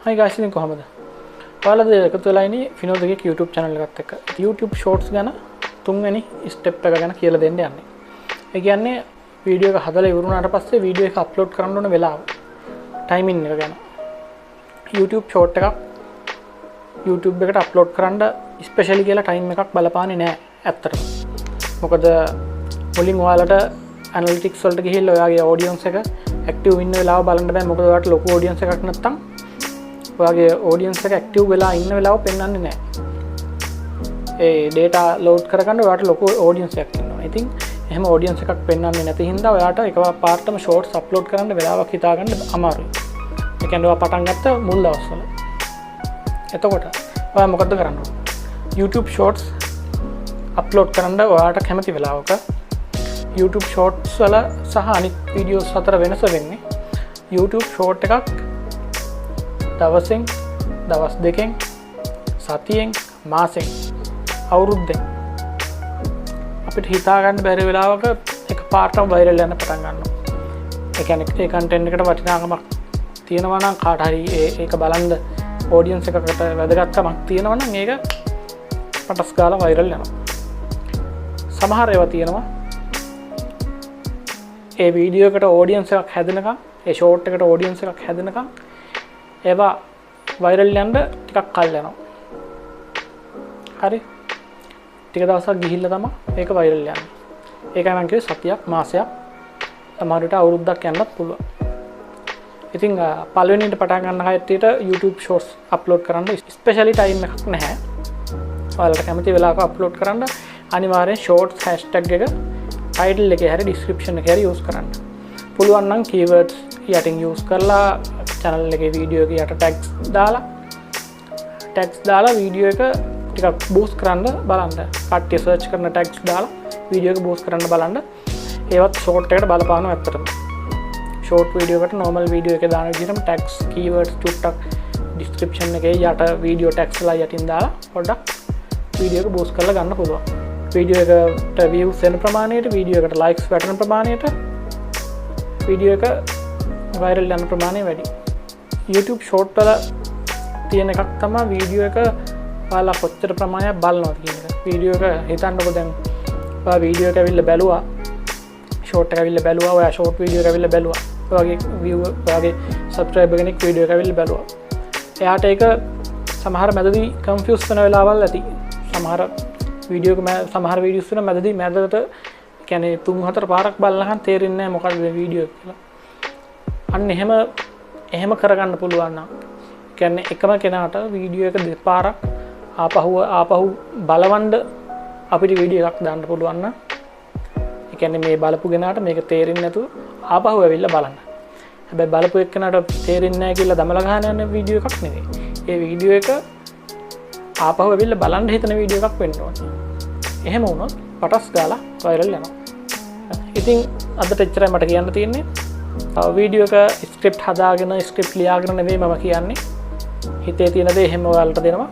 Hi guys, ඉතින් කොහමද? ඔයාලද එකතු වෙලා ඉන්නේ FinotheGeek YouTube channel එකත් එක්ක. YouTube shorts ගැන තුන්වෙනි step එක ගැන කියලා දෙන්න යන්නේ. ඒ කියන්නේ වීඩියෝ එක හදලා ඉවරුනාට පස්සේ වීඩියෝ එක අප්ලෝඩ් කරන්න ඕන වෙලාව. timing එක ගැන. YouTube short එකක් YouTube එකට අප්ලෝඩ් කරන්න ස්පෙෂලි කියලා time එකක් බලපාන්නේ නැහැ ඇත්තටම. මොකද මුලින් ඔයාලට analytics වලට ගිහිල්ලා ඔයාගේ audience එක active ඉන්න වෙලාව බලන්න බෑ. මොකද ඔයාලට ලොකු audience එකක් නැත්තම් ඔයාගේ audience එක active වෙලා ඉන්න වෙලාව පෙන්වන්නේ නැහැ. ඒ data load කරගන්න ඔයාලට ලොකු audience එකක් ඉන්නවා. ඉතින් එහෙම audience එකක් පෙන්වන්නේ නැති හින්දා ඔයාලට එකපාරටම shorts upload කරන්න වෙලාවක් හිතාගන්න අමාරුයි. ඒ කියන්නේ ඔයා පටන් ගත්ත මුල් දවස්වල. එතකොට ඔයා මොකද කරන්න ඕන? YouTube shorts upload කරන්න ඔයාලට කැමති වෙලාවක YouTube shorts වල සහ අනිත් videos අතර වෙනස වෙන්නේ YouTube short එකක් දවසෙන් දවස් දෙකෙන් සතියෙන් මාසෙන් අවුරුද්දෙන් අපිට හිතා ගන්න බැරි වෙලාවක එකපාරටම viral යන පටන් ගන්නවා. ඒ කියන්නේ ඒ content එකට වටිනාකමක් තියෙනවා නම් කාට හරි ඒක බලන්න audience එකකට වැදගත්කමක් තියෙනවා නම් ඒක පටස් ගාලා viral යනවා. සමහර ඒවා තියෙනවා ඒ වීඩියෝ එකට audience එකක් හැදෙනකම් ඒ short එකට audience එකක් හැදෙනකම් ඒවා viral යන්න ටිකක් කල් යනවා. හරි. ටික දවසක් ගිහිල්ලා තමයි මේක viral යන්නේ. ඒකයි මම කිව්වේ සතියක් මාසයක් සමහර විට අවුරුද්දක් යන්නත් පුළුවන්. ඉතින් පළවෙනිට පටන් ගන්න කට්ටියට YouTube shorts upload කරන්න ස්පෙෂලි time එකක් නැහැ. ඔයාලට කැමති වෙලාවක upload කරන්න අනිවාර්යෙන් shorts hashtag එක title එකේ හරි description එකේ හරි use කරන්න. පුළුවන් නම් keywords යටින් use කරලා channel එකේ video එක යට tags දාලා video එක ටිකක් boost කරන්න බලන්න. කට්ටිය search කරන tags දාලා video එක boost කරන්න බලන්න. ඒවත් short එකට බලපානවා ඇත්තටම. short video එකට normal video එකේ දාන විදිහටම tags keywords චුට්ටක් description එකේ යට video tags ලා යටින් දාලා පොඩ්ඩක් video එක boost කරලා ගන්න පුළුවන්. video එකට views එන ප්‍රමාණයට video එකට likes වැටෙන ප්‍රමාණයට video එක viral යන ප්‍රමාණය වැඩි. YouTube short වල තියෙන එකක් තමයි video එක ඔයාලා කොච්චර ප්‍රමාණයක් බලනවද කියන එක. video එක හිතන්නකෝ දැන් ඔයා video එක ඇවිල්ලා බැලුවා short එක ඇවිල්ලා බැලුවා ඔයා short video එක ඇවිල්ලා බැලුවා. ඔයාගේ viewer ඔයාගේ subscriber කෙනෙක් video එක ඇවිල්ලා බැලුවා. එයාට ඒක සමහර මැදදී confuse වෙන වෙලාවල් ඇති. සමහර video videos වල මැදට කියන්නේ 3-4 පාරක් බලනකන් තේරෙන්නේ නැහැ මොකක්ද මේ video එක කියලා. අන්න එහෙම කරගන්න පුළුවන් නම් කියන්නේ එකම කෙනාට වීඩියෝ එක දෙපාරක් ආපහු බලවන්න අපිට වීඩියෝ එකක් දාන්න පුළුවන් නම් ඒ කියන්නේ මේ බලපු කෙනාට මේක තේරෙන්නේ නැතුව ආපහු ඇවිල්ලා බලන්න. හැබැයි බලපු එක්කෙනාට තේරෙන්නේ නැහැ කියලා දමලා ගහන යන වීඩියෝ එකක් නෙවෙයි. ඒ වීඩියෝ එක ආපහු ඇවිල්ලා බලන්න හිතන වීඩියෝ එකක් වෙන්න ඕනේ. එහෙම වුණොත් පටස් ගාලා viral යනවා. ඉතින් අදට එච්චරයි මට කියන්න තියෙන්නේ. තව වීඩියෝ එක ස්ක්‍රිප්ට් හදාගෙන ස්ක්‍රිප්ට් ලියාගෙන නෙවෙයි මම කියන්නේ. හිතේ තියෙන දේ එහෙම ඔයාලට දෙනවා.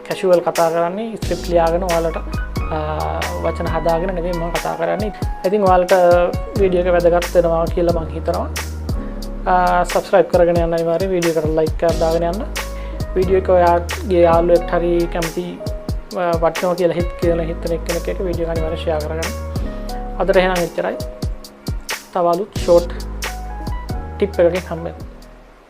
කැෂුවල් කතා කරන්නේ ස්ක්‍රිප්ට් ලියාගෙන ඔයාලට වචන හදාගෙන නෙවෙයි මම කතා කරන්නේ. ඉතින් ඔයාලට වීඩියෝ එක වැදගත් වෙනවා කියලා මම හිතනවා. subscribe කරගෙන යන්න අනිවාර්යෙන් වීඩියෝ එකට like එකක් දාගෙන යන්න. වීඩියෝ එක ඔයාගේ යාළුවෙක්ට හරි කැමති වටිනවා කියලා හිතන එක්කෙනෙක් එක්ක වීඩියෝ එක අනිවාර්යෙන් share කරගන්න. අදට එහෙනම් එච්චරයි. තව අලුත් short tip එකකින් හම්බෙමු.